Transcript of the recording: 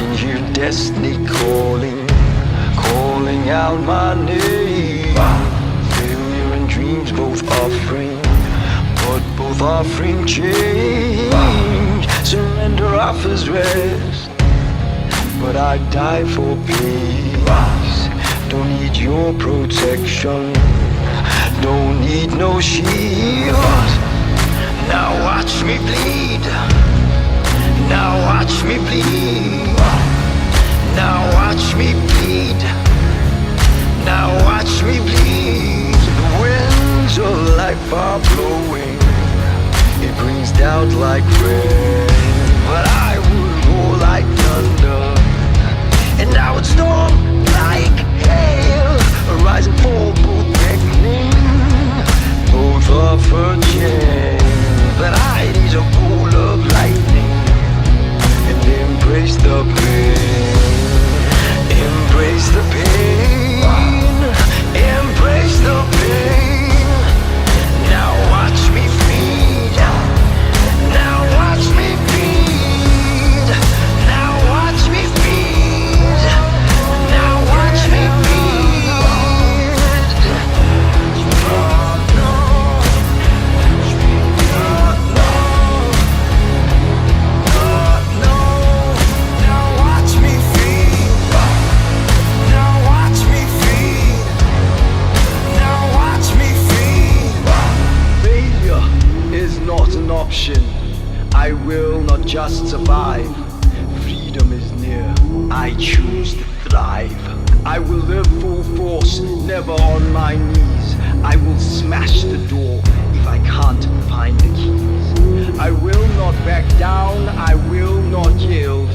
can hear destiny calling, calling out my name. Failure and dreams both offering, but both offering change. Surrender offers rest, but I die for peace. Don't need your protection, don't need no shield. Now watch me bleed, now watch me bleed, now watch me bleed, now watch me bleed. The winds of life are blowing, it brings doubt like rain, but I would roar like thunder, and I would storm like hail. Rise and fall, both beckoning, both offer change. But I'd ease a bowl of lightning and embrace the pain, embrace the pain, embrace the pain. Now watch me feed, now watch me feed, now watch me feed, now watch me feed. I will not just survive. Freedom is near, I choose to thrive. I will live full force, never on my knees. I will smash the door if I can't find the keys. I will not back down, I will not yield.